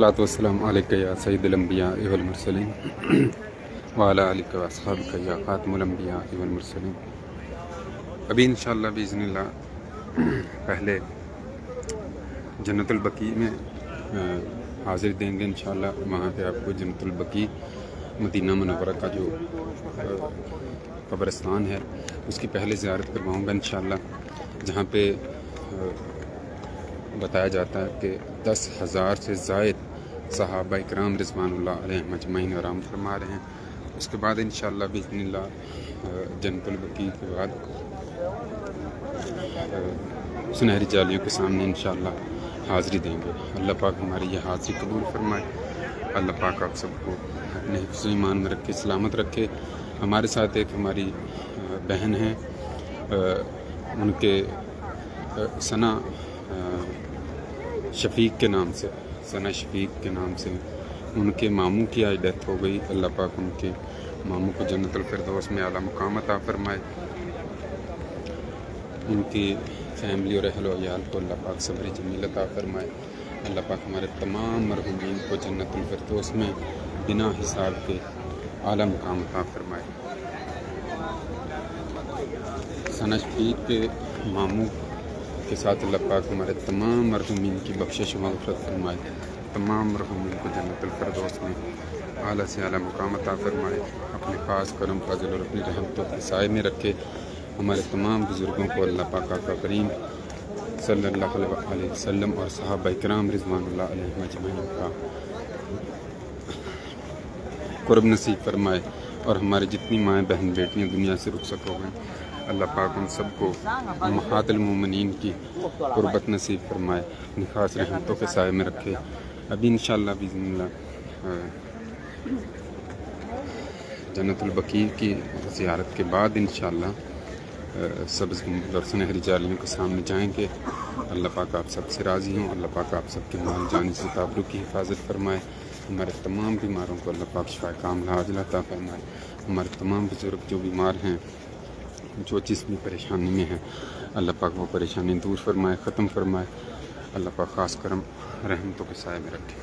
الصلاۃ والسلام علیک یا سید الانبیاء والمرسلین. وعلی آلک و اصحابک یا خاتم الانبیاء والمرسلین۔ ابھی انشاءاللہ باذن اللہ پہلے جنت البقیع میں حاضر دیں گے انشاءاللہ۔ وہاں پہ آپ کو جنت البقیع مدینہ منورہ کا جو قبرستان ہے اس کی پہلے زیارت کرواؤں گا انشاءاللہ، جہاں پہ بتایا جاتا ہے کہ 10,000 سے زائد صحابہ اکرام رضوان اللہ علیہم اجمعین آرام فرما رہے ہیں۔ اس کے بعد انشاءاللہ باذن اللہ جنت البقیع کے بعد سنہری جالیوں کے سامنے انشاءاللہ حاضری دیں گے۔ اللہ پاک ہماری یہ حاضری قبول فرمائے۔ اللہ پاک آپ سب کو اپنے حفظ و ایمان میں رکھے، سلامت رکھے۔ ہمارے ساتھ ایک ہماری بہن ہیں، ان کے ثنا شفیق کے نام سے، ثنا شفیق کے نام سے ان کے ماموں کی آج ڈیتھ ہو گئی۔ اللہ پاک ان کے ماموں کو جنت الفردوس میں اعلیٰ مقام عطا فرمائے۔ ان کی فیملی اور اہل و عیال کو اللہ پاک صبر جمیل عطا فرمائے۔ اللہ پاک ہمارے تمام مرحومین کو جنت الفردوس میں بنا حساب کے اعلیٰ مقام عطا فرمائے۔ ثنا شفیق کے ماموں کے ساتھ اللہ پاک ہمارے تمام مرحومین کی بخشش و مغفرت فرمائے۔ تمام مرحومین کو جنت الفردوس میں اعلیٰ سے اعلیٰ مقام عطا فرمائے۔ اپنے خاص کرم فضل اور اپنی رحمتوں کے سائے میں رکھے۔ ہمارے تمام بزرگوں کو اللہ پاک آقا کریم صلی اللہ علیہ وسلم اور صحابہ اکرام رضوان اللہ علیہم اجمعین کا قرب نصیب فرمائے۔ اور ہمارے جتنی مائیں بہن بیٹیاں دنیا سے رخصت ہو گئیں، اللہ پاک ان سب کو امہات المومنین کی قربت نصیب فرمائے، اپنی خاص رحمتوں کے سائے میں رکھے۔ ابھی انشاءاللہ باذن اللہ جنت البقیع کی زیارت کے بعد انشاءاللہ سبز گنبد اور سنہری جالیوں کے سامنے جائیں گے۔ اللہ پاک آپ سب سے راضی ہوں۔ اللہ پاک آپ سب کے مال جانی سے تعلق کی حفاظت فرمائے۔ ہمارے تمام بیماروں کو اللہ پاک شفا کاملہ عاجلہ عطا فرمائے۔ ہمارے تمام بزرگ جو بیمار ہیں، جو جسمی پریشانی میں ہیں، اللہ پاک وہ پریشانی دور فرمائے، ختم فرمائے۔ اللہ پاک خاص کرم رحمتوں کے سائے میں رکھے۔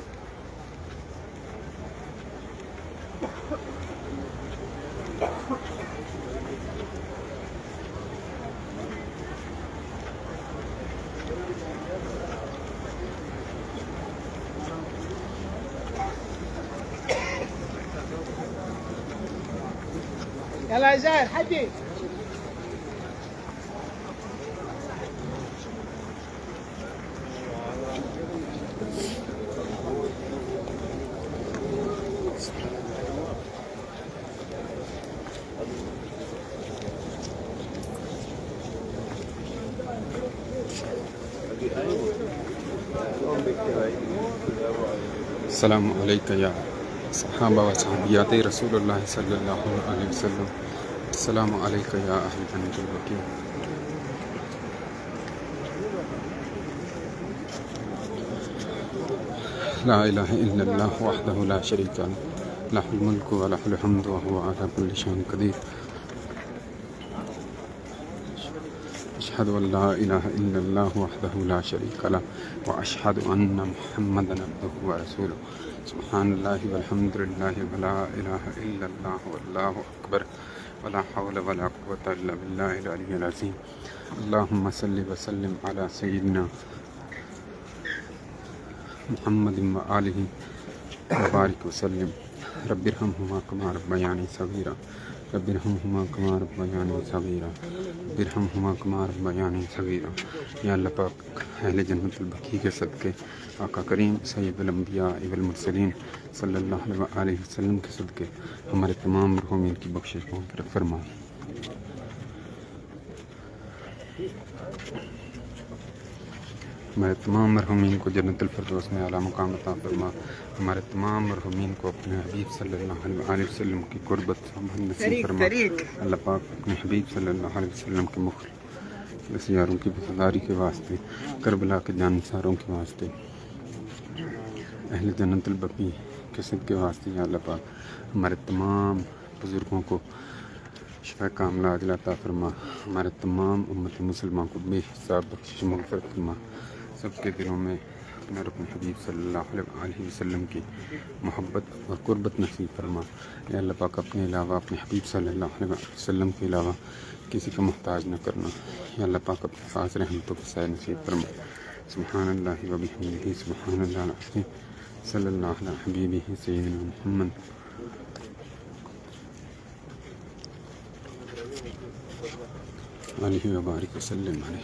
يلا يا زاهر حدي. السلام علیکم یا صحابہ و صحابیات رسول اللہ صلی اللہ علیہ وسلم۔ السلام علیکم یا اہل جنت البقیع۔ لا الہ الا اللہ وحدہ لا شریک لہ، لہ الملک و لہ الحمد وہو علی کل شیء قدیر۔ اشہد ان لا الہ الا اللہ وحدہ لا شریک لہ واشہد ان محمدا عبدہ ورسولہ۔ سبحان اللہ والحمد للہ ولا الہ الا اللہ واللہ اکبر ولا حول ولا قوة الا باللہ العلی العظیم۔ اللہم صلی وسلم علی سیدنا محمد وآلہ وبارک وسلم۔ رب ارحمہما کما ربیانی صغیرا، رب ارحمہما کما ربیانی صغیرا، رب ارحمہما کما ربیانی صغیرا۔ یا اللہ پاک اہل جنت البقیع کے صدقے، آقا کریم سید الانبیاء والمرسلین صلی اللہ علیہ وسلم کے صدقے ہمارے تمام مرحومین کی بخشش کو مغفرت فرمائے۔ ہمارے تمام مرحومین کو جنت الفردوس میں اعلیٰ مقام عطا فرما۔ ہمارے تمام مرحومین کو اپنے حبیب صلی اللہ علیہ وسلم کی قربت نصیب فرما۔ اللہ پاک اپنے حبیب صلی اللہ علیہ وسلم کے مخلص یاروں کی وفاداری کے واسطے، کربلا کے جانثاروں کے واسطے، اہل جنت البقیع کے صدقے واسطے یا اللہ پاک ہمارے تمام بزرگوں کو شفا کاملہ عاجلہ عطا فرما۔ ہمارے تمام امت مسلمان کو بے حساب بخشش مغفرت فرما۔ سب کے دلوں میں اور اپنے حبیب صلی اللہ علیہ وسلم کی محبت اور قربت نصیب فرما۔ اے اللہ پاک اپنے علاوہ اپنے حبیب صلی اللہ علیہ وسلم کے علاوہ کسی کا محتاج نہ کرنا۔ اے اللہ پاک اپنے خاص رحمتوں کے سائے نصیب فرما۔ سبحان اللہ و بحمدہ سبحان اللہ العظیم صلی اللہ علیہ حبیبہ سیدنا محمد علیہ وبارک وسلم علیہ۔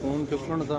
ਫੋਨ ਚੁੱਕਣ ਦਾ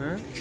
ਹੈ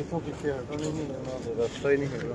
ਇਥੋਂ ਪਿੱਛੇ ਹਟਣਾ ਨਹੀਂ ਜਾਣਾ ਰਸਤਾ ਹੀ ਨਹੀਂ ਹੈਗਾ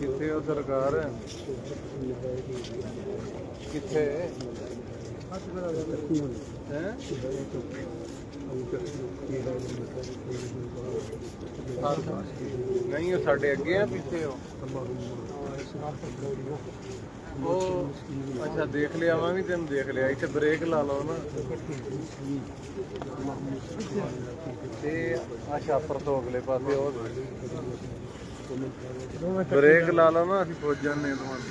ਕਿੱਥੇ ਉਹ ਸਰਕਾਰ ਕਿੱਥੇ ਹੈ ਨਹੀਂ ਉਹ ਸਾਡੇ ਅੱਗੇ ਆ ਪਿੱਛੇ ਉਹ ਅੱਛਾ ਦੇਖ ਲਿਆ ਮੈਂ ਵੀ ਤੈਨੂੰ ਦੇਖ ਲਿਆ ਇੱਥੇ ਬ੍ਰੇਕ ਲਾ ਲਓ ਨਾ ਤੇ ਆ ਛਾਪਰ ਤੋਂ ਅਗਲੇ ਪਾਸੇ ਉਹ ਬ੍ਰੇਕ ਲਾ ਲਓ ਨਾ ਅਸੀਂ ਪੁੱਜ ਜਾਂਦੇ ਤੁਹਾਨੂੰ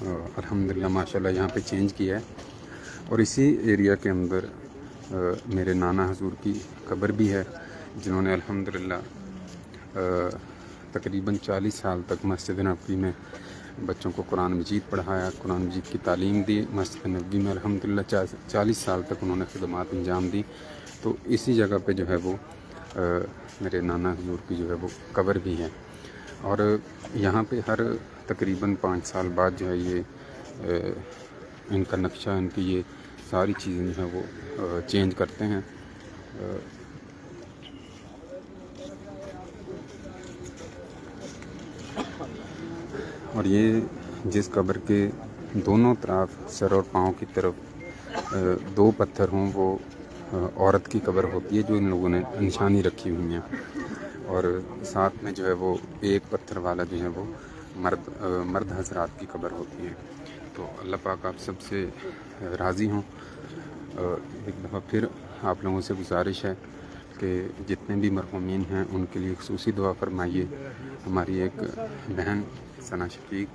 الحمدللہ ماشاءاللہ یہاں پہ چینج کیا ہے، اور اسی ایریا کے اندر میرے نانا حضور کی قبر بھی ہے، جنہوں نے الحمدللہ تقریباً 40 سال تک مسجد نبوی میں بچوں کو قرآن مجید پڑھایا، قرآن مجید کی تعلیم دی مسجد نبوی میں۔ الحمدللہ 40 سال تک انہوں نے خدمات انجام دی، تو اسی جگہ پہ جو ہے وہ میرے نانا حضور کی جو ہے وہ قبر بھی ہے، اور یہاں پہ ہر تقریباً 5 سال بعد جو ہے یہ ان کا نقشہ، ان کی یہ ساری چیزیں جو ہیں وہ چینج کرتے ہیں۔ اور یہ جس قبر کے دونوں طرف سر اور پاؤں کی طرف 2 پتھر ہوں، وہ عورت کی قبر ہوتی ہے جو ان لوگوں نے نشانی رکھی ہوئی ہیں، اور ساتھ میں جو ہے وہ 1 پتھر والا جو ہے وہ مرد حضرات کی قبر ہوتی ہے۔ تو اللہ پاک آپ سب سے راضی ہوں۔ ایک دفعہ پھر آپ لوگوں سے گزارش ہے کہ جتنے بھی مرحومین ہیں ان کے لیے خصوصی دعا فرمائیے۔ ہماری ایک بہن ثنا شفیق،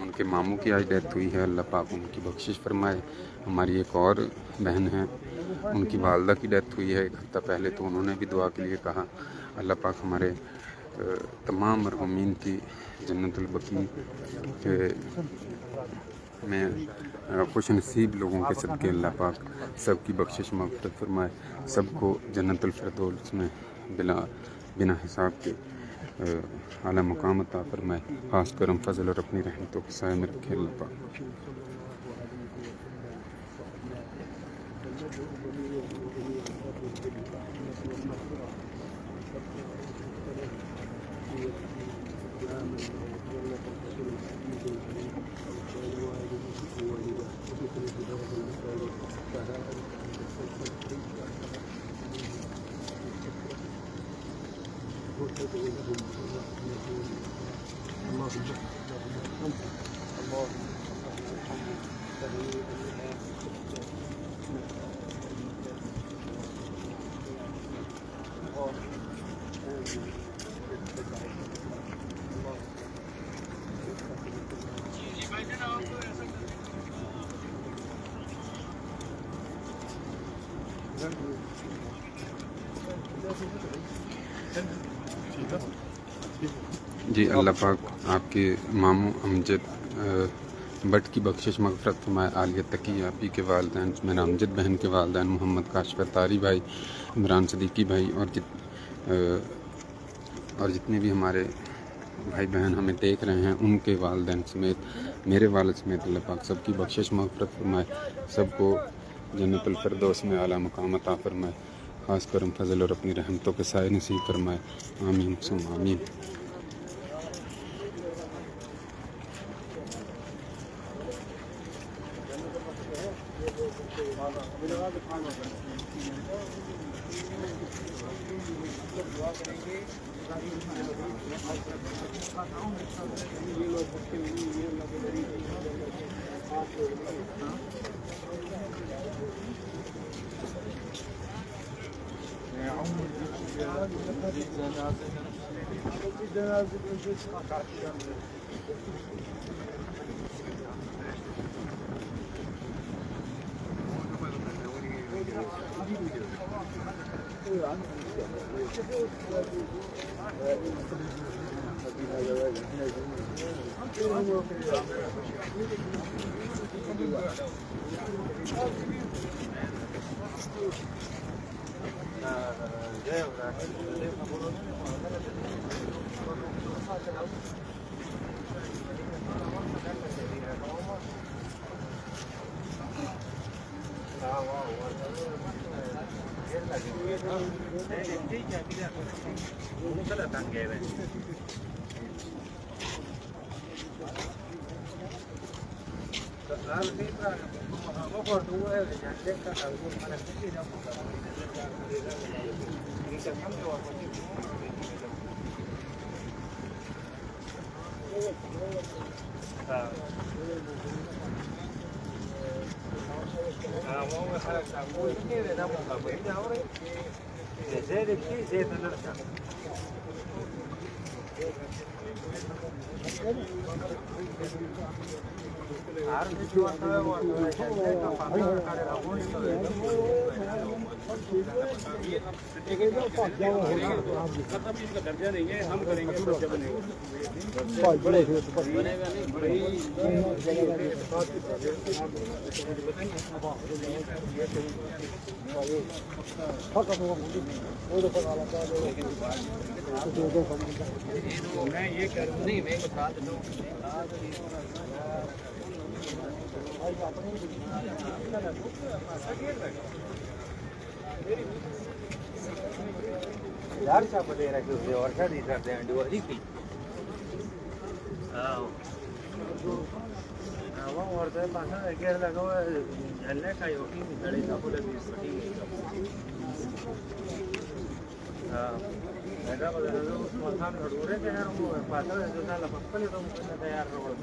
ان کے ماموں کی آج ڈیتھ ہوئی ہے، اللہ پاک ان کی بخشش فرمائے۔ ہماری ایک اور بہن ہیں، ان کی والدہ کی ڈیتھ ہوئی ہے 1 ہفتہ پہلے، تو انہوں نے بھی دعا کے لیے کہا۔ اللہ پاک ہمارے تمام مرحومین کی جنت البقیع میں خوش نصیب لوگوں کے صدقے اللہ پاک سب کی بخشش مغفرت فرمائے، سب کو جنت الفردوس میں بنا حساب کے اعلیٰ مقام عطا فرمائے، خاص کرم فضل اور اپنی رحمتوں کے سائے میں رکھے اللہ پاک۔ جی اللہ پاک آپ کے ماموں امجد بٹ کی بخشش مغفرت فرمائے، عالیہ تقی آپی کے والدین، میرا امجد بہن کے والدین، محمد کاشف طاری بھائی، عمران صدیقی بھائی، اور جتنے بھی ہمارے بھائی بہن ہمیں دیکھ رہے ہیں ان کے والدین سمیت، میرے والد سمیت، اللہ پاک سب کی بخشش مغفرت فرمائے، سب کو جنت الفردوس میں اعلیٰ مقام عطا فرمائے، خاص کرم فضل اور اپنی رحمتوں کے سائے نصیب فرمائے، آمین ثم آمین۔ درجہ نہیں ہے ہم کریں گے میں یہ کروں نہیں میں بتا دیتا ہوں یار چھاپ دے رہا کہ اسے اور شادی کرتے ہیں ڈیوری کی وہ عورتیں پاسا کہہ لگا ہوا جھلنے کا ہوتی گڑی کا پورے بیس پٹی ایسا بدل اس موسم ضرورے کے ہیں وہ پاسا جو تھا لپکل تو مجھے تیار روڑ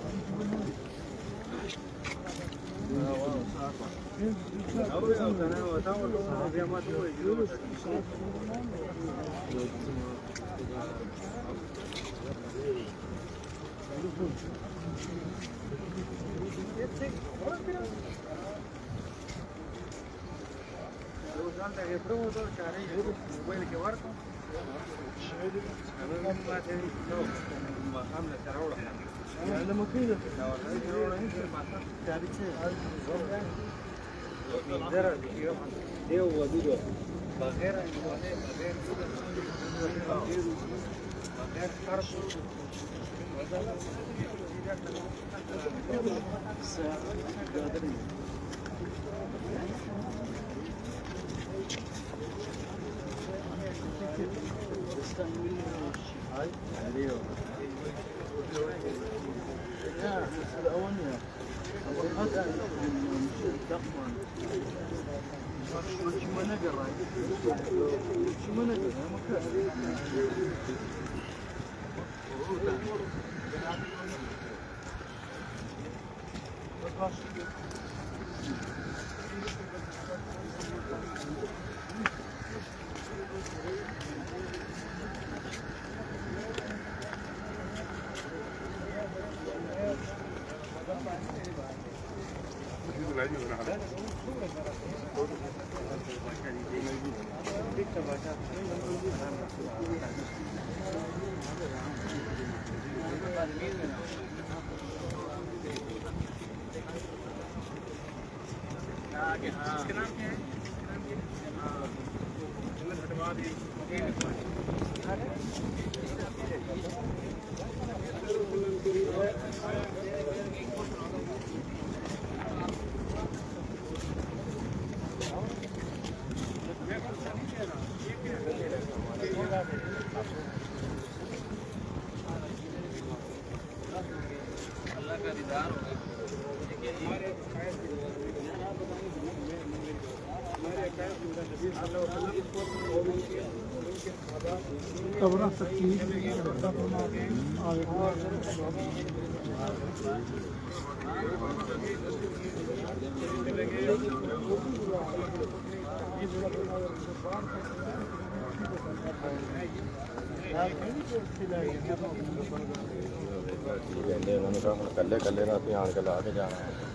کلے کلے رات آن کے لا کے جانا ہے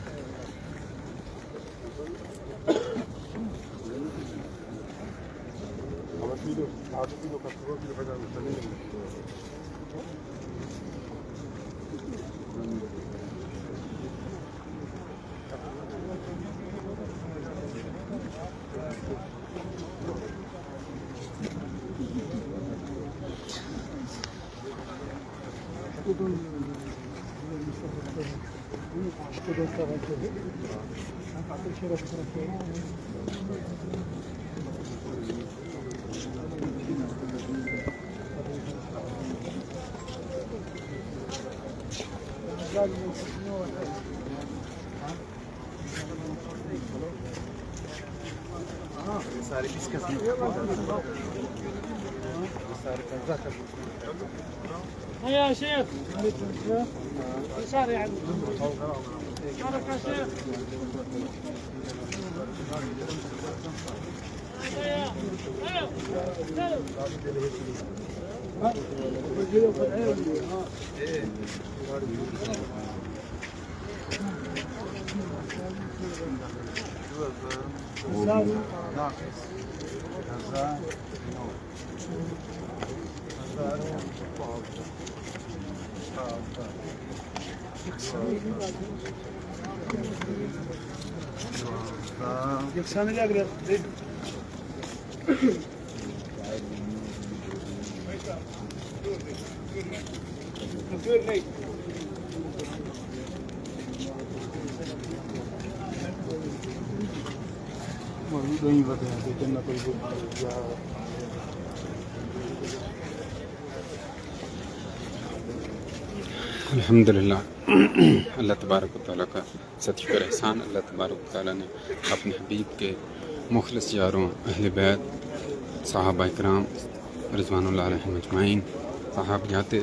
يا شيخ يسار يعني شارك يا شيخ یکساں لگ رہا نہیں بتایا کہ جنہ کوئی الحمدللہ اللہ تبارک و تعالیٰ کا ست شکر احسان، اللہ تبارک و تعالیٰ نے اپنے حبیب کے مخلص یاروں، اہل بیت، صحابہ کرام رضوان اللہ علیہم اجمعین، صحابیات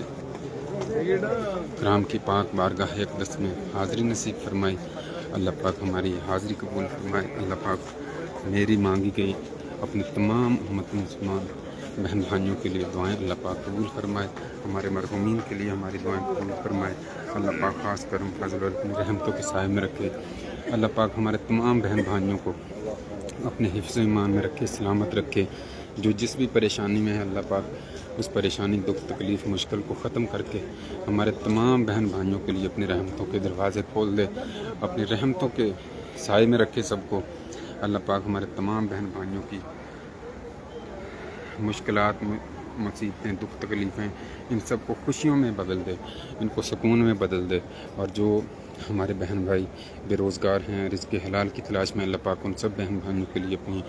کرام کی پاک بارگاہ اقدس میں حاضری نصیب فرمائی۔ اللہ پاک ہماری حاضری قبول فرمائے۔ اللہ پاک میری مانگی گئی اپنے تمام امت مسلمان بہن بھائیوں کے لیے دعائیں اللہ پاک قبول فرمائے، ہمارے مرحومین کے لیے ہماری دعائیں قبول فرمائے۔ اللہ پاک خاص کرم فضل اور اپنی رحمتوں کے سائے میں رکھے۔ اللہ پاک ہمارے تمام بہن بھائیوں کو اپنے حفظ و ایمان میں رکھے، سلامت رکھے۔ جو جس بھی پریشانی میں ہے اللہ پاک اس پریشانی، دکھ، تکلیف، مشکل کو ختم کر کے ہمارے تمام بہن بھائیوں کے لیے اپنی رحمتوں کے دروازے کھول دے، اپنی رحمتوں کے سائے میں رکھے سب کو۔ اللہ پاک ہمارے تمام بہن بھائیوں کی مشکلات، مصیبتیں، دکھ، تکلیفیں، ان سب کو خوشیوں میں بدل دے، ان کو سکون میں بدل دے۔ اور جو ہمارے بہن بھائی بے روزگار ہیں، رزق حلال کی تلاش میں، اللہ پاک ان سب بہن بھائیوں کے لیے اپنی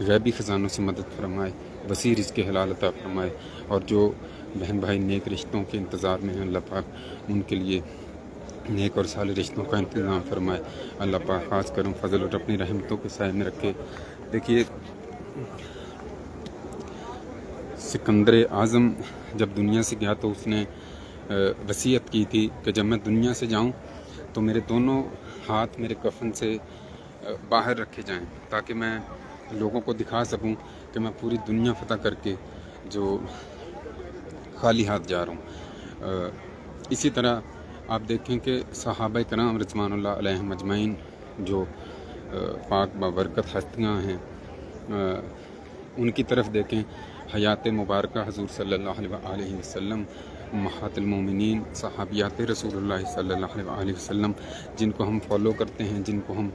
غیبی خزانوں سے مدد فرمائے، وسیع رزق حلال عطا فرمائے۔ اور جو بہن بھائی نیک رشتوں کے انتظار میں ہیں، اللہ پاک ان کے لیے نیک اور صالح رشتوں کا انتظام فرمائے۔ اللہ پاک خاص کرم فضل اور اپنی رحمتوں کے سائے میں رکھے۔ دیکھیے، سکندر اعظم جب دنیا سے گیا تو اس نے وصیت کی تھی کہ جب میں دنیا سے جاؤں تو میرے دونوں ہاتھ میرے کفن سے باہر رکھے جائیں، تاکہ میں لوگوں کو دکھا سکوں کہ میں پوری دنیا فتح کر کے جو خالی ہاتھ جا رہا ہوں۔ اسی طرح آپ دیکھیں کہ صحابہ کرام رضوان اللہ علیہم اجمعین جو پاک بابرکت ہستیاں ہیں، ان کی طرف دیکھیں۔ حیات مبارکہ حضور صلی اللہ علیہ وسلم، امہات المومنین، صحابیات رسول اللہ صلی اللہ علیہ وسلم، جن کو ہم فالو کرتے ہیں، جن کو ہم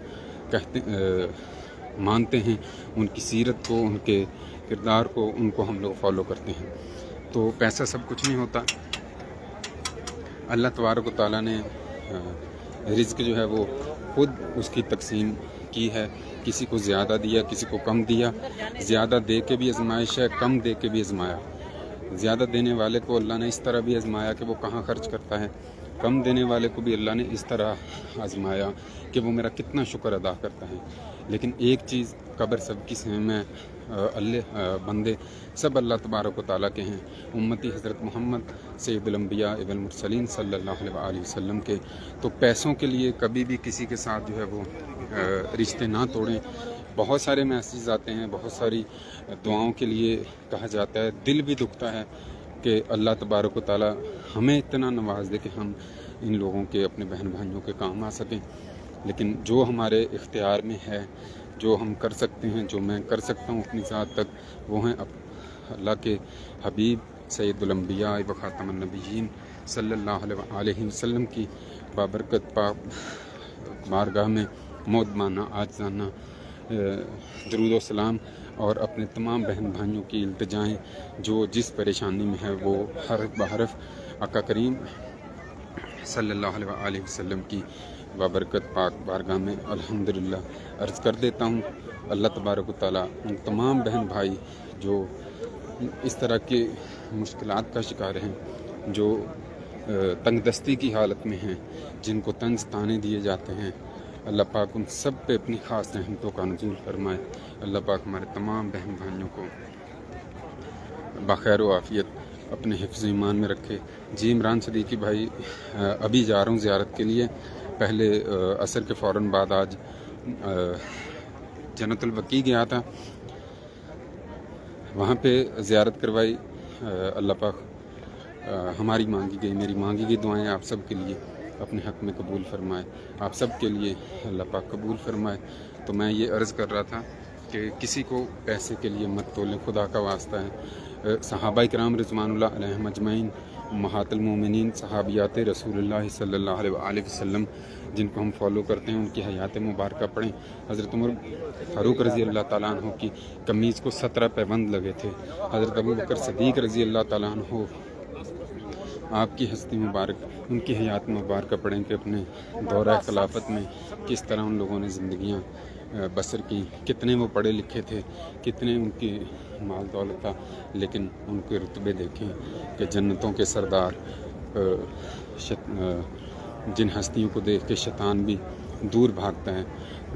مانتے ہیں، ان کی سیرت کو، ان کے کردار کو، ان کو ہم لوگ فالو کرتے ہیں۔ تو پیسہ سب کچھ نہیں ہوتا۔ اللہ تبارک و تعالیٰ نے رزق جو ہے وہ خود اس کی تقسیم کی ہے، کسی کو زیادہ دیا، کسی کو کم دیا۔ زیادہ دے کے بھی آزمائش ہے، کم دے کے بھی آزمایا۔ زیادہ دینے والے کو اللہ نے اس طرح بھی آزمایا کہ وہ کہاں خرچ کرتا ہے، کم دینے والے کو بھی اللہ نے اس طرح آزمایا کہ وہ میرا کتنا شکر ادا کرتا ہے۔ لیکن ایک چیز قبر سب کی سیم ہے، اللہ بندے سب اللہ تبارک و تعالیٰ کے ہیں، امتی حضرت محمد سید الانبیاء والمرسلین صلی اللہ علیہ وسلم کے۔ تو پیسوں کے لیے کبھی بھی کسی کے ساتھ جو ہے وہ رشتے نہ توڑیں۔ بہت سارے میسیج آتے ہیں، بہت ساری دعاؤں کے لیے کہا جاتا ہے، دل بھی دکھتا ہے کہ اللہ تبارک و تعالیٰ ہمیں اتنا نواز دے کہ ہم ان لوگوں کے، اپنے بہن بھائیوں کے کام آ سکیں۔ لیکن جو ہمارے اختیار میں ہے، جو ہم کر سکتے ہیں، جو میں کر سکتا ہوں اپنی ذات تک، وہ ہیں اللہ کے حبیب سید الانبیاء و خاتم النبیین صلی اللہ علیہ وسلم کی بابرکت پاک بارگاہ میں موت مانا، آجزانہ درود و سلام، اور اپنے تمام بہن بھائیوں کی التجائیں جو جس پریشانی میں ہے وہ حرف بحرف آقا کریم صلی اللہ علیہ وسلم کی بابرکت پاک بارگاہ میں الحمدللہ عرض کر دیتا ہوں۔ اللہ تبارک و تعالیٰ ان تمام بہن بھائی جو اس طرح کے مشکلات کا شکار ہیں، جو تنگ دستی کی حالت میں ہیں، جن کو طنز تانے دیے جاتے ہیں، اللہ پاک ان سب پہ اپنی خاص رحمتوں کا نزول فرمائے۔ اللہ پاک ہمارے تمام بہن بھائیوں کو بخیر و عافیت اپنے حفظ ایمان میں رکھے۔ جی عمران صدیقی بھائی، ابھی جا رہا ہوں زیارت کے لیے، پہلے عصر کے فوراً بعد آج جنت البقیع گیا تھا، وہاں پہ زیارت کروائی۔ اللہ پاک ہماری مانگی گئی میری مانگی گئی دعائیں آپ سب کے لیے اپنے حق میں قبول فرمائے، آپ سب کے لیے اللہ پاک قبول فرمائے۔ تو میں یہ عرض کر رہا تھا کہ کسی کو پیسے کے لیے مت تولیں، خدا کا واسطہ ہے۔ صحابہ کرام رضوان اللہ علیہم اجمعین، امہات المومنین، صحابیات رسول اللہ صلی اللہ علیہ وآلہ وسلم جن کو ہم فالو کرتے ہیں، ان کی حیات مبارکہ پڑھیں۔ حضرت عمر فاروق رضی اللہ تعالیٰ عنہ کی قمیض کو 17 پیوند لگے تھے۔ حضرت ابوبکر صدیق رضی اللہ تعالیٰ عنہ آپ کی ہستی مبارک، ان کی حیات مبارکہ پڑھیں کہ اپنے دورہ خلافت میں کس طرح ان لوگوں نے زندگیاں بسر کی، کتنے وہ پڑھے لکھے تھے، کتنے ان کی مال دولت تھا، لیکن ان کے رتبے دیکھیں کہ جنتوں کے سردار، جن ہستیوں کو دیکھ کے شیطان بھی دور بھاگتا ہے،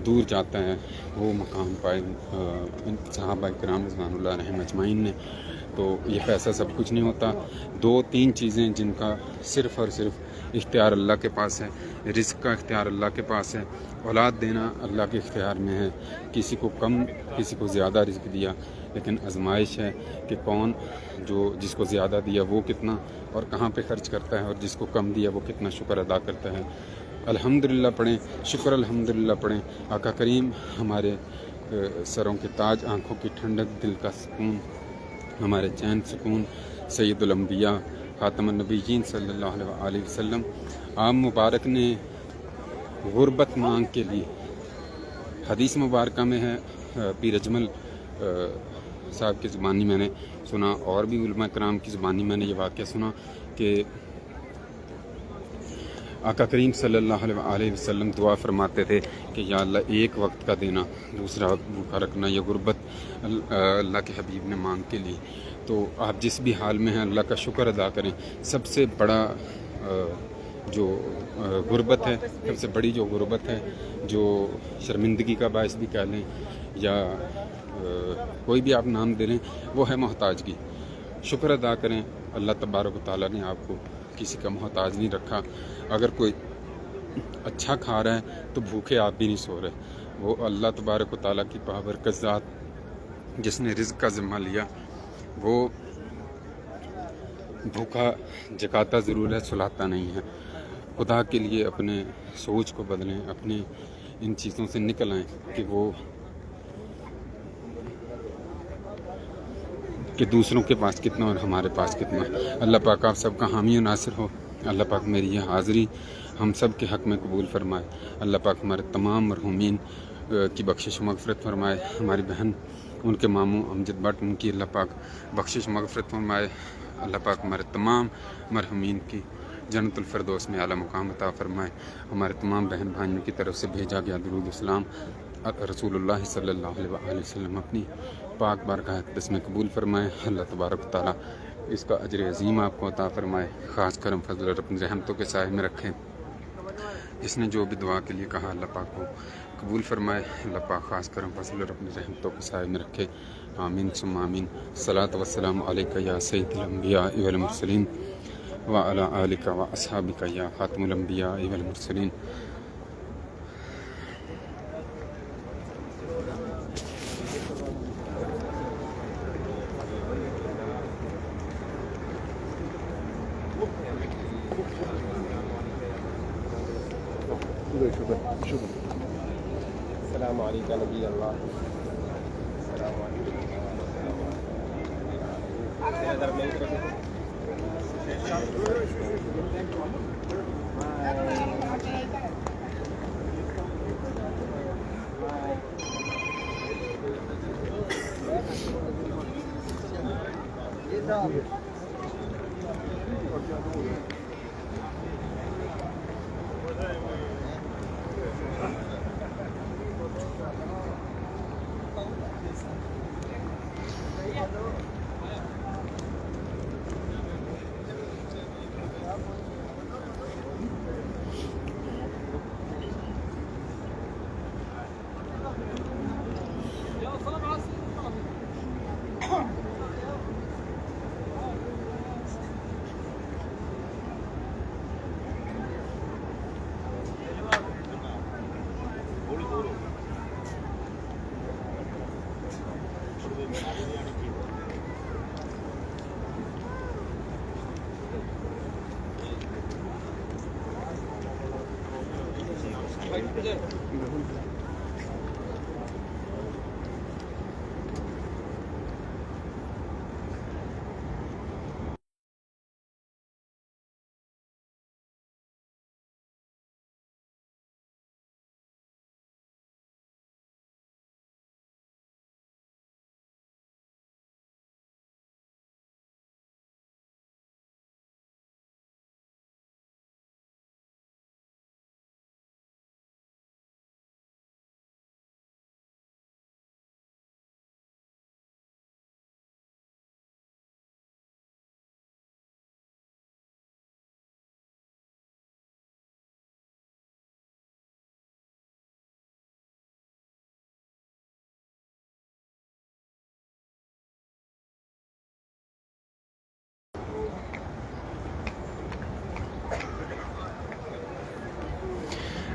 دور جاتا ہے، وہ مقام پائے صحابہ کرام رضوان اللہ علیہم اجمعین نے۔ تو یہ پیسہ سب کچھ نہیں ہوتا، 2-3 چیزیں جن کا صرف اور صرف اختیار اللہ کے پاس ہے۔ رزق کا اختیار اللہ کے پاس ہے، اولاد دینا اللہ کے اختیار میں ہے۔ کسی کو کم، کسی کو زیادہ رزق دیا، لیکن آزمائش ہے کہ کون جس کو زیادہ دیا وہ کتنا اور کہاں پہ خرچ کرتا ہے، اور جس کو کم دیا وہ کتنا شکر ادا کرتا ہے۔ الحمدللہ پڑھیں، شکر الحمدللہ پڑھیں۔ آقا کریم ہمارے سروں کے تاج، آنکھوں کی ٹھنڈک، دل کا سکون، ہمارے چین سکون، سید الانبیاء خاتم النبیین صلی اللہ علیہ وآلہ وسلم، آپ مبارک نے غربت مانگ کے لیے، حدیث مبارکہ میں ہے، پیر اجمل صاحب کی زبانی میں نے سنا، اور بھی علماء کرام کی زبانی میں نے یہ واقعہ سنا کہ آقا کریم صلی اللہ علیہ وآلہ وسلم دعا فرماتے تھے کہ یا اللہ ایک وقت کا دینا، دوسرا وقت بھوکا رکھنا، یہ غربت اللہ کے حبیب نے مانگ کے لی۔ تو آپ جس بھی حال میں ہیں اللہ کا شکر ادا کریں۔ سب سے بڑا جو غربت ہے، سب سے بڑی جو غربت ہے، جو شرمندگی کا باعث بھی کہہ لیں یا کوئی بھی آپ نام دے لیں، وہ ہے محتاجگی۔ شکر ادا کریں، اللہ تبارک و تعالیٰ نے آپ کو کسی کا محتاج نہیں رکھا۔ اگر کوئی اچھا کھا رہا ہے تو بھوکے آپ بھی نہیں سو رہے، وہ اللہ تبارک و تعالیٰ کی بابرکت ذات جس نے رزق کا ذمہ لیا، وہ بھوکا جگاتا ضرور ہے، سلاتا نہیں ہے۔ خدا کے لیے اپنے سوچ کو بدلیں، اپنے ان چیزوں سے نکل آئیں کہ دوسروں کے پاس کتنا اور ہمارے پاس کتنا۔ اللہ پاک آپ سب کا حامی و ناصر ہو۔ اللہ پاک میری یہ حاضری ہم سب کے حق میں قبول فرمائے۔ اللہ پاک ہمارے تمام مرحومین کی بخشش و مغفرت فرمائے۔ ہماری بہن، ان کے ماموں امجد بٹ، ان کی اللہ پاک بخشش و مغفرت فرمائے۔ اللہ پاک ہمارے تمام مرحومین کی جنت الفردوس میں اعلیٰ مقام عطا فرمائے۔ ہمارے تمام بہن بھائیوں کی طرف سے بھیجا گیا درود اسلام رسول اللہ صلی اللہ علیہ وآلہ وسلم اپنی پاک بارگاہ اقدس میں قبول فرمائے۔ اللہ تبارک و تعالیٰ اس کا اجر عظیم آپ کو عطا فرمائے، خاص کرم فضل اور اپنی رحمتوں کے سائے میں رکھیں۔ جس نے جو بھی دعا کے لیے کہا اللہ پاک کو قبول فرمائے، اللہ پاک خاص کرم فضل اور اپنی رحمتوں کے سائے میں رکھے۔ آمین ثم آمین۔ الصلاۃ والسلام علیک یا سید الانبیاء والمرسلین وعلی آلک واصحابک یا خاتم الانبیاء والمرسلین۔ السلام علیکم نبی اللہ، السلام علیکم۔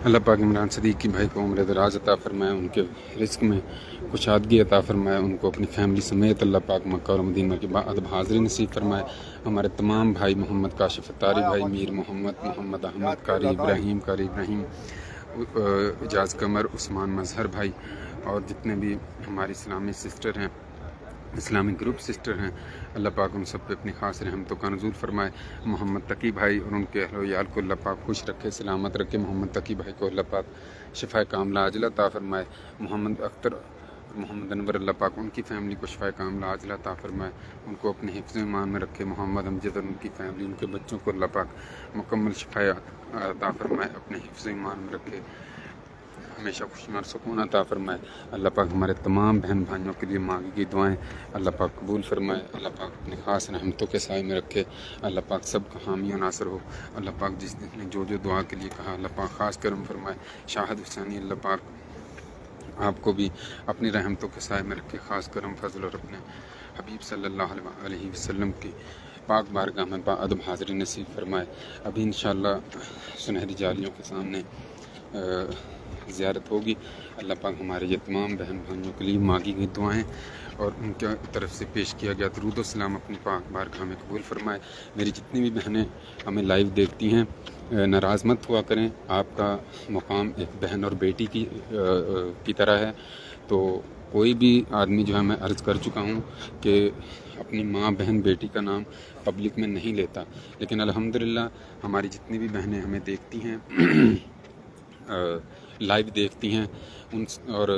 اللہ پاک عمران صدیقی بھائی کو عمر دراز عطا فرمائے، ان کے رزق میں کشادگی عطا فرمائے، ان کو اپنی فیملی سمیت اللہ پاک مکہ اور مدینہ کے بعد حاضری نصیب فرمائے۔ ہمارے تمام بھائی محمد کاشف اتاری بھائی، میر محمد احمد، قاری ابراہیم اجاز قمر، عثمان مظہر بھائی، اور جتنے بھی ہماری اسلامی سسٹر ہیں، اسلامک گروپ سسٹر ہیں، اللہ پاک ان سب پہ اپنی خاص رحمتوں کا نزول فرمائے۔ محمد تقی بھائی اور ان کے اہل و عیال کو اللہ پاک خوش رکھے، سلامت رکھے۔ محمد تقی بھائی کو اللہ پاک شفا کاملہ عاجلہ عطا فرمائے۔ محمد اختر اور محمد انور، اللہ پاک ان کی فیملی کو شفا کاملہ عاجلہ عطا فرمائے، ان کو اپنے حفظ ایمان میں رکھے۔ محمد امجد اور ان کی فیملی، ان کے بچوں کو اللہ پاک مکمل شفا عطا فرمائے، اپنے حفظ ایمان میں رکھے، ہمیشہ خوشی اور سکون عطا فرمائے۔ اللہ پاک ہمارے تمام بہن بھائیوں کے لیے مانگی گئی دعائیں اللہ پاک قبول فرمائے، اللہ پاک اپنے خاص رحمتوں کے سائے میں رکھے، اللہ پاک سب کا حامی و ناصر ہو۔ اللہ پاک جس نے جو دعا کے لیے کہا، اللہ پاک خاص کرم فرمائے۔ شاہد حسینی، اللہ پاک آپ کو بھی اپنی رحمتوں کے سائے میں رکھے، خاص کرم فضل، اور اپنے حبیب صلی اللہ علیہ وسلم کی پاک بارگاہ میں باادب حاضری نصیب فرمائے۔ ابھی انشاءاللہ سنہری جالیوں کے سامنے زیارت ہوگی۔ اللہ پاک ہمارے یہ تمام بہن بھائیوں کے لیے مانگی گئی دعائیں اور ان کی طرف سے پیش کیا گیا درود و سلام اپنی پاک بارگاہ میں قبول فرمائے۔ میری جتنی بھی بہنیں ہمیں لائیو دیکھتی ہیں، ناراض مت ہوا کریں، آپ کا مقام ایک بہن اور بیٹی کی طرح ہے، تو کوئی بھی آدمی جو ہے، میں عرض کر چکا ہوں کہ اپنی ماں بہن بیٹی کا نام پبلک میں نہیں لیتا، لیکن الحمدللہ ہماری جتنی بھی بہنیں ہمیں دیکھتی ہیں، لائیو دیکھتی ہیں، اور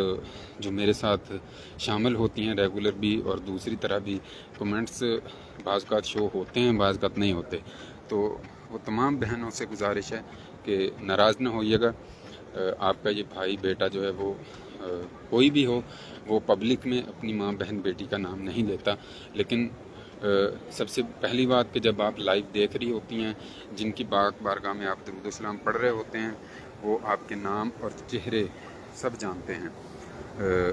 جو میرے ساتھ شامل ہوتی ہیں ریگولر بھی اور دوسری طرح بھی، کومنٹس بعض اوقات شو ہوتے ہیں، بعض اوقات نہیں ہوتے، تو وہ تمام بہنوں سے گزارش ہے کہ ناراض نہ ہوئیے گا۔ آپ کا یہ بھائی بیٹا جو ہے، وہ کوئی بھی ہو، وہ پبلک میں اپنی ماں بہن بیٹی کا نام نہیں لیتا، لیکن سب سے پہلی بات کہ جب آپ لائیو دیکھ رہی ہوتی ہیں، جن کی بارگاہ میں آپ درود و سلام پڑھ رہے ہوتے ہیں، وہ آپ کے نام اور چہرے سب جانتے ہیں۔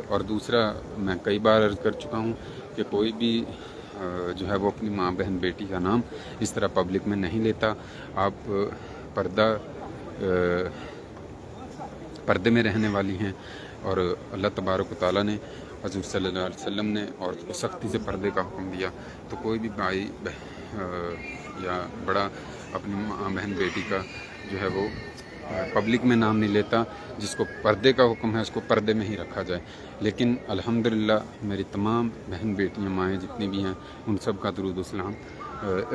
اور دوسرا، میں کئی بار عرض کر چکا ہوں کہ کوئی بھی جو ہے وہ اپنی ماں بہن بیٹی کا نام اس طرح پبلک میں نہیں لیتا۔ آپ پردے میں رہنے والی ہیں، اور اللہ تبارک و تعالیٰ نے، حضور صلی اللہ علیہ وسلم نے اور سختی سے پردے کا حکم دیا، تو کوئی بھی بھائی یا بڑا اپنی ماں بہن بیٹی کا جو ہے وہ پبلک میں نام نہیں لیتا۔ جس کو پردے کا حکم ہے، اس کو پردے میں ہی رکھا جائے۔ لیکن الحمدللہ میری تمام بہن بیٹیاں، مائیں جتنی بھی ہیں، ان سب کا درود و سلام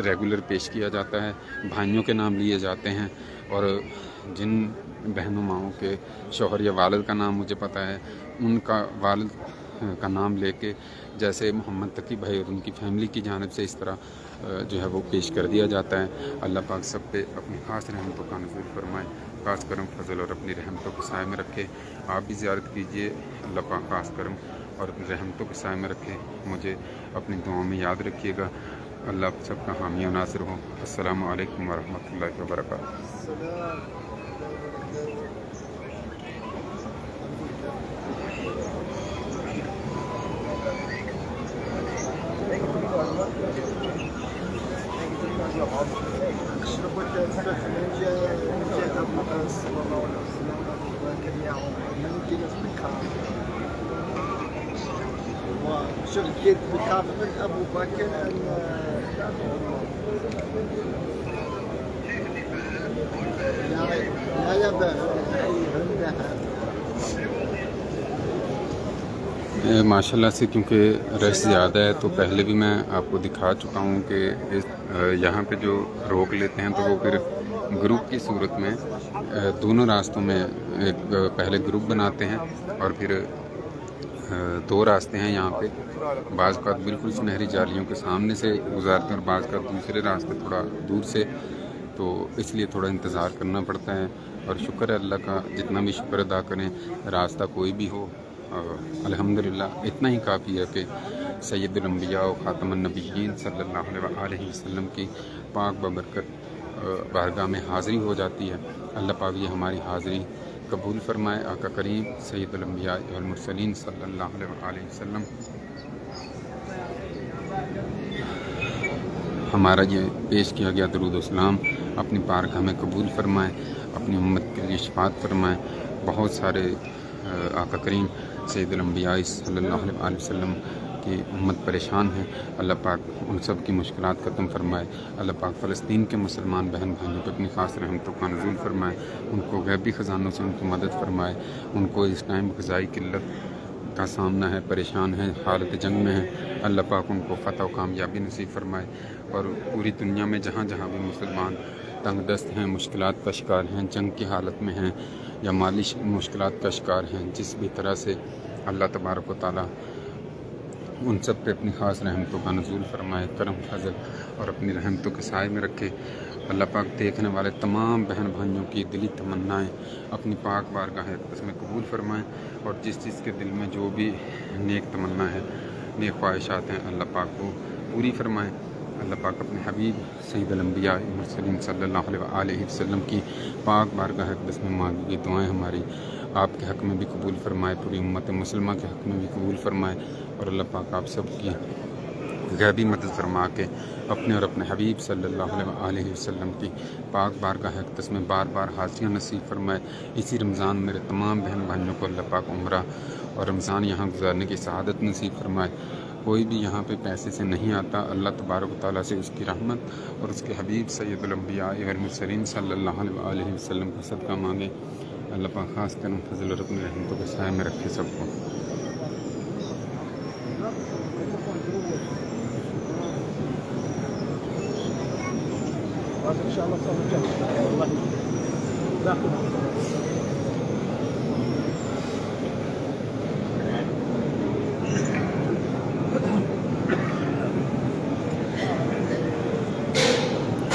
ریگولر پیش کیا جاتا ہے، بھائیوں کے نام لیے جاتے ہیں، اور جن بہنوں ماؤں کے شوہر یا والد کا نام مجھے پتہ ہے، ان کا والد کا نام لے کے، جیسے محمد تقی بھائی اور ان کی فیملی کی جانب سے اس طرح جو ہے وہ پیش کر دیا جاتا ہے۔ اللہ پاک سب پہ اپنی خاص رحمتوں کا نزول فرمائے، خاص کرم فضل اور اپنی رحمتوں کے سائے میں رکھے۔ آپ بھی زیارت کیجئے، اللہ پاک خاص کرم اور اپنی رحمتوں کے سائے میں رکھے۔ مجھے اپنی دعاؤں میں یاد رکھیے گا۔ اللہ آپ سب کا حامی و ناصر ہو۔ السلام علیکم ورحمۃ اللہ وبرکاتہ۔ شركة بكافة أبو بكر لا يبقى عندها ماشاءاللہ سے کیونکہ رش زیادہ ہے تو پہلے بھی میں آپ کو دکھا چکا ہوں کہ یہاں پہ جو روک لیتے ہیں تو وہ پھر گروپ کی صورت میں دونوں راستوں میں ایک پہلے گروپ بناتے ہیں اور پھر دو راستے ہیں یہاں پہ، بعض کا بالکل سنہری جالیوں کے سامنے سے گزارتے ہیں اور بعض کا دوسرے راستے تھوڑا دور سے، تو اس لیے تھوڑا انتظار کرنا پڑتا ہے۔ اور شکر ہے اللہ کا، جتنا بھی شکر ادا کریں، راستہ کوئی بھی ہو الحمدللہ اتنا ہی کافی ہے کہ سید الانبیاء و خاتم النبیین صلی اللہ علیہ وسلم کی پاک ببرکت بارگاہ میں حاضری ہو جاتی ہے۔ اللہ پاک یہ ہماری حاضری قبول فرمائے۔ آقا کریم سید الانبیاء والمرسلین صلی اللہ علیہ وسلم ہمارا یہ پیش کیا گیا درود و سلام اپنی بارگاہ میں قبول فرمائے، اپنی امت کے لیے شفاعت فرمائے۔ بہت سارے آقا کریم سید الانبیاء صلی اللہ علیہ وسلم کی امت پریشان ہیں، اللہ پاک ان سب کی مشکلات ختم فرمائے۔ اللہ پاک فلسطین کے مسلمان بہن بھائیوں پہ اپنی خاص رحمتوں کا نزول فرمائے، ان کو غیبی خزانوں سے ان کی مدد فرمائے۔ ان کو اس ٹائم غذائی قلت کا سامنا ہے، پریشان ہیں، حالت جنگ میں ہیں، اللہ پاک ان کو فتح و کامیابی نصیب فرمائے۔ اور پوری دنیا میں جہاں جہاں بھی مسلمان تنگ دست ہیں، مشکلات کا شکار ہیں، جنگ کی حالت میں ہیں یا مالی مشکلات کا شکار ہیں، جس بھی طرح سے اللہ تبارک و تعالیٰ ان سب پہ اپنی خاص رحمتوں کا نزول فرمائے، کرم فضل اور اپنی رحمتوں کے سائے میں رکھے۔ اللہ پاک دیکھنے والے تمام بہن بھائیوں کی دلی تمنائیں اپنی پاک بارگاہ اقدس میں قبول فرمائیں، اور جس چیز کے دل میں جو بھی نیک تمنا ہے، نیک خواہشات ہیں، اللہ پاک کو پوری فرمائیں۔ اللہ پاک اپنے حبیب سید الانبیاء مرسلین صلی اللہ علیہ وسلم کی پاک بارگاہ اقدس میں مانگی گئی دعائیں ہماری آپ کے حق میں بھی قبول فرمائے، پوری امت مسلمہ کے حق میں بھی قبول فرمائے، اور اللہ پاک آپ سب کی غیبی مدد فرما کے اپنے اور اپنے حبیب صلی اللہ علیہ وسلم کی پاک بارگاہ اقدس میں بار بار حاضریاں نصیب فرمائے۔ اسی رمضان میرے تمام بہن بھائیوں کو اللہ پاک عمرہ اور رمضان یہاں گزارنے کی سعادت نصیب فرمائے۔ کوئی بھی یہاں پہ پیسے سے نہیں آتا، اللہ تبارک و تعالیٰ سے اس کی رحمت اور اس کے حبیب سید الانبیاء والمرسلین صلی اللہ علیہ وسلم کا صدقہ مانگے۔ اللہ پاک خاص کرم فضل اور اپنے رحمتوں کے سائے میں رکھے سب کو۔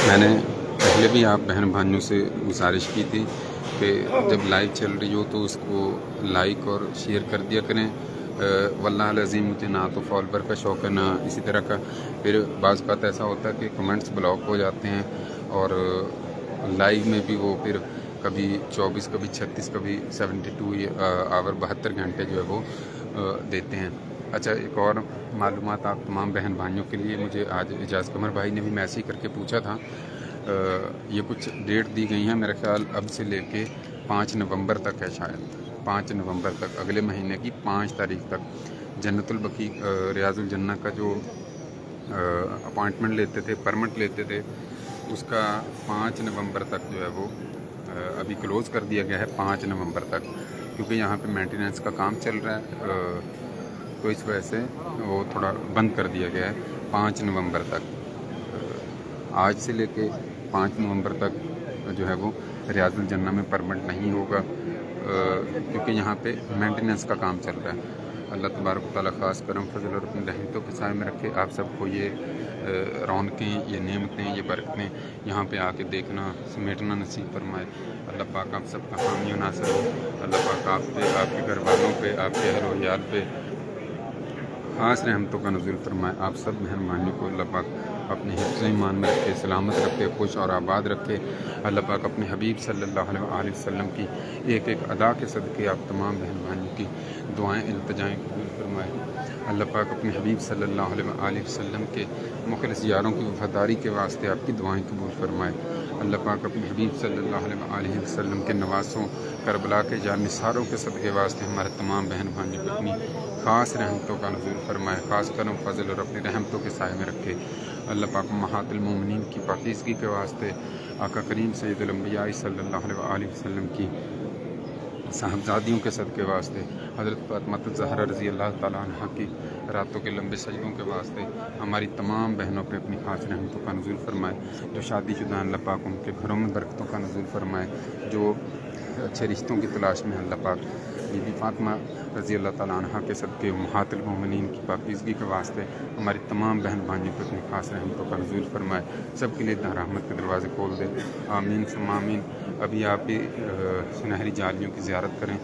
میں نے پہلے بھی آپ بہن بھائیوں سے گزارش کی تھی کہ جب لائیو چل رہی ہو تو اس کو لائک اور شیئر کر دیا کریں۔ واللہ العظیم مجھے نہ تو فالوور کا شوق ہے، نہ اسی طرح کا، پھر بعض بات ایسا ہوتا ہے کہ کمنٹس بلاک ہو جاتے ہیں، اور لائیو میں بھی وہ پھر کبھی 24 کبھی 36 کبھی 72 آور 72 گھنٹے جو ہے وہ دیتے ہیں۔ اچھا، ایک اور معلومات آپ تمام بہن بھائیوں کے لیے، مجھے آج اعجاز قمر بھائی نے بھی میسیج کر کے پوچھا تھا، یہ کچھ ڈیٹ دی گئی ہیں میرے خیال اب سے لے کے 5 نومبر تک ہے، شاید 5 نومبر تک، اگلے مہینے کی 5 تاریخ تک جنت البقیع ریاض الجنہ کا جو اپوائنٹمنٹ لیتے تھے، پرمٹ لیتے تھے، اس کا 5 نومبر تک جو ہے وہ ابھی کلوز کر دیا گیا ہے، 5 نومبر تک، کیونکہ یہاں پہ مینٹیننس کا کام چل رہا ہے، تو اس وجہ سے وہ تھوڑا بند کر دیا گیا ہے 5 نومبر تک۔ آج سے لے کے 5 نومبر تک جو ہے وہ ریاض الجنہ میں پرمٹ نہیں ہوگا، کیونکہ یہاں پہ مینٹیننس کا کام چل رہا ہے۔ اللہ تبارک و تعالیٰ خاص کرم فضل اور اپنی رحمتوں کے سائے میں رکھے آپ سب کو، یہ رونقیں، یہ نعمتیں، یہ برکتیں یہاں پہ آ کے دیکھنا سمیٹنا نصیب فرمائے۔ اللہ پاک آپ سب کا حامی و ناصر ہو۔ اللہ پاک آپ پہ، آپ کے گھر والوں پہ، آپ کے اہل و عیال پہ خاص رحمتوں کا نزول فرمائے۔ آپ سب بہن بھائیوں کو اللہ پاک اپنے حفظ ایمان میں رکھے، سلامت رکھے، خوش اور آباد رکھے۔ اللہ پاک اپنے حبیب صلی اللہ علیہ وسلم کی ایک ایک ادا کے صدقے آپ تمام بہن بھائیوں کی دعائیں التجائیں قبول فرمائے۔ اللہ پاک اپنے حبیب صلی اللہ علیہ وسلم کے مخلص یاروں کی وفاداری کے واسطے آپ کی دعائیں قبول فرمائے۔ اللہ پاک اپنے حبیب صلی اللہ علیہ وسلم کے نواسوں، کربلا کے جانثاروں کے صدقے واسطے ہمارے تمام بہن بھائیوں کو اپنی خاص رحمتوں کا نزول فرمائے، خاص کرم فضل اور اپنی رحمتوں کے سائے میں رکھے۔ اللہ پاک امہات المومنین کی پاکیزگی کے واسطے آقا کریم سید الانبیاء صلی اللہ علیہ وسلم کی صاحبزادیوں کے صدقے واسطے، حضرت فاطمہ الزہرا رضی اللہ تعالیٰ عنہ کی راتوں کے لمبے سجدوں کے واسطے، ہماری تمام بہنوں پہ اپنی خاص رحمتوں کا نزول فرمائے، جو شادی شدہ اللہ پاک ان کے گھروں میں برکتوں کا نزول فرمائے، جو اچھے رشتوں کی تلاش میں اللہ پاک بی بی فاطمہ رضی اللہ تعالیٰ عنہ کے صدقے امہات المومنین کی پاکیزگی کے واسطے ہماری تمام بہن بھائیوں پہ اپنی خاص رحمتوں کا نزول فرمائے، سب کے لیے رحمت کے دروازے کھول دے، آمین ثم آمین۔ ابھی آپ بھی سنہری جالیوں کی زیارت کریں،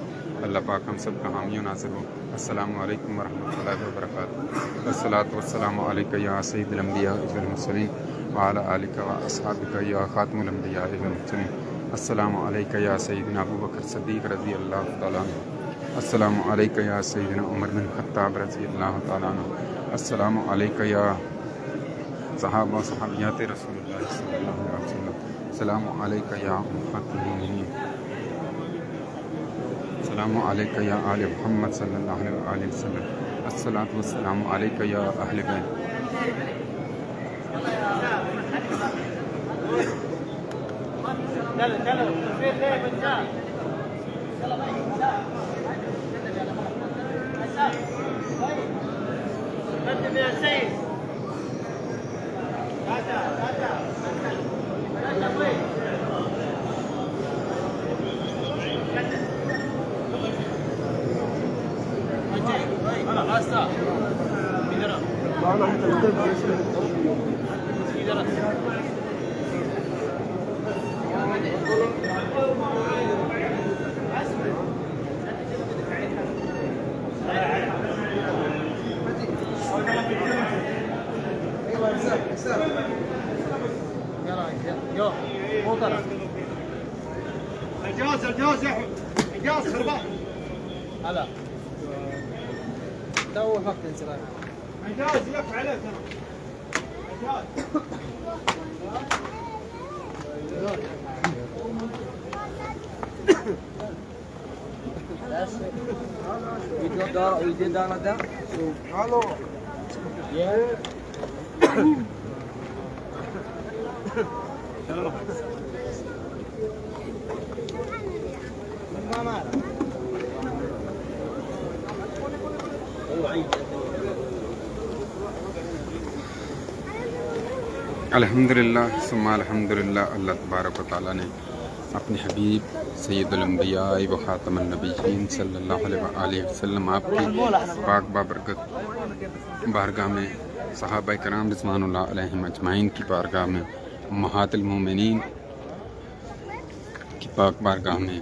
اللہ پاک ہم سب کا حامی و ناصر ہو۔ السلام علیکم ورحمۃ اللہ وبرکاتہ۔ الصلاۃ والسلام علیک یا سید الانبیاء والمرسلین وعلی آلک و اصحابک یا خاتم الانبیاء والمرسلین۔ السلام علیک یا سیدنا ابو بکر صدیق رضی اللہ تعالیٰ عنہ۔ السلام علیک یا سیدنا عمر بن خطاب رضی اللہ تعالیٰ عنہ۔ السلام علیک یا صحابہ و صحابیات رسول اللہ صلی اللہ علیہ وسلم۔ السلام علیک یا امہات المومنین۔ السلام علیک یا آل محمد صلی اللہ علیہ وآلہ وسلم۔ الصلاۃ والسلام علیک یا اہل بیت۔ الجاز يا الجاز خربان هلا ده هو وقت انصراف. الجاز يقف عليه ترى الحمدللہ ثم الحمدللہ، اللہ تبارک و تعالیٰ نے اپنے حبیب سید الانبیاء و خاتم النبیین صلی اللہ علیہ وآلہ وسلم آپ کی پاک بابرکت بارگاہ میں، صحابہ کرام رضوان اللہ علیہم اجمعین کی بارگاہ میں، امہات المومنین کی پاک بارگاہ میں،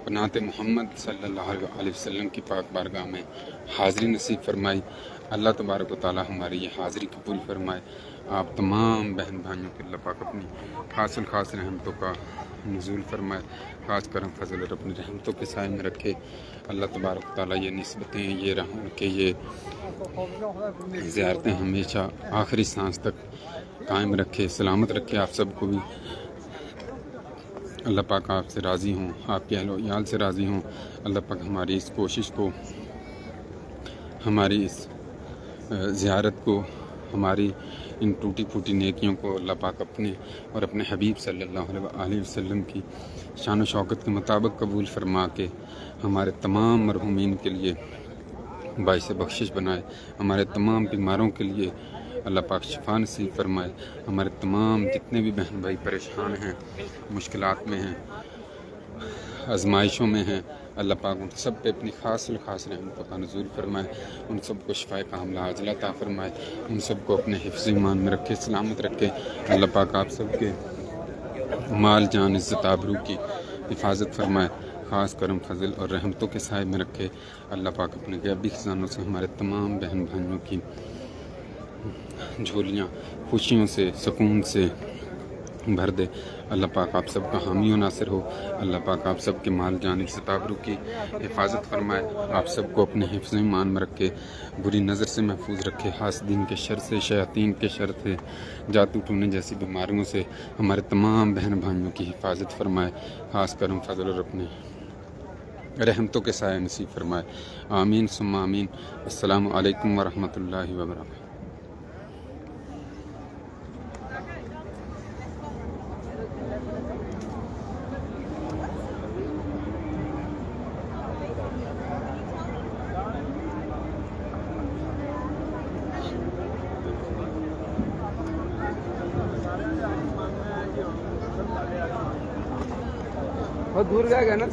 بنات محمد صلی اللہ علیہ وآلہ وسلم کی پاک بارگاہ میں حاضری نصیب فرمائی۔ اللہ تبارک و تعالیٰ ہماری یہ حاضری قبول فرمائے۔ آپ تمام بہن بھائیوں کے اللہ پاک اپنی خاص الخاص رحمتوں کا نزول فرمائے، خاص کرم فضل اور اپنی رحمتوں کے سائے میں رکھے۔ اللہ تبارک و تعالیٰ یہ نسبتیں، یہ رحم کے یہ زیارتیں ہمیشہ آخری سانس تک قائم رکھے، سلامت رکھے۔ آپ سب کو بھی اللہ پاک آپ سے راضی ہوں، آپ کے اہل و عیال سے راضی ہوں۔ اللہ پاک ہماری اس کوشش کو، ہماری اس زیارت کو، ہماری ان ٹوٹی پھوٹی نیکیوں کو اللہ پاک اپنے اور اپنے حبیب صلی اللہ علیہ وآلہ وسلم کی شان و شوکت کے مطابق قبول فرما کے ہمارے تمام مرحومین کے لیے باعث بخشش بنائے، ہمارے تمام بیماروں کے لیے اللہ پاک شفا نصیب فرمائے، ہمارے تمام جتنے بھی بہن بھائی پریشان ہیں، مشکلات میں ہیں، آزمائشوں میں ہیں، اللہ پاک ان سب پہ اپنی خاص الخاص رحمتوں کا نزول فرمائے، ان سب کو شفائے کاملہ عاجلہ عطا فرمائے، ان سب کو اپنے حفظ ایمان میں رکھے، سلامت رکھے۔ اللہ پاک آپ سب کے مال جان عزت آبرو کی حفاظت فرمائے، خاص کرم فضل اور رحمتوں کے سائے میں رکھے۔ اللہ پاک اپنے غیبی خزانوں سے ہمارے تمام بہن بھائیوں کی جھولیاں خوشیوں سے، سکون سے بھر دے۔ اللہ پاک آپ سب کا حامی و ناصر ہو۔ اللہ پاک آپ سب کے مال جان عزت آبرو کی حفاظت فرمائے، آپ سب کو اپنے حفظ ایمان میں رکھے، بری نظر سے محفوظ رکھے، حاسدین کے شر سے، شیاطین کے شر سے، جادو ٹونے جیسی بیماریوں سے ہمارے تمام بہن بھائیوں کی حفاظت فرمائے، خاص کرم فضل اور اپنے رحمتوں کے سائے نصیب فرمائے۔ آمین ثم آمین۔ السلام علیکم ورحمۃ اللہ وبرکاتہ۔ بہت دور جائے گا نا.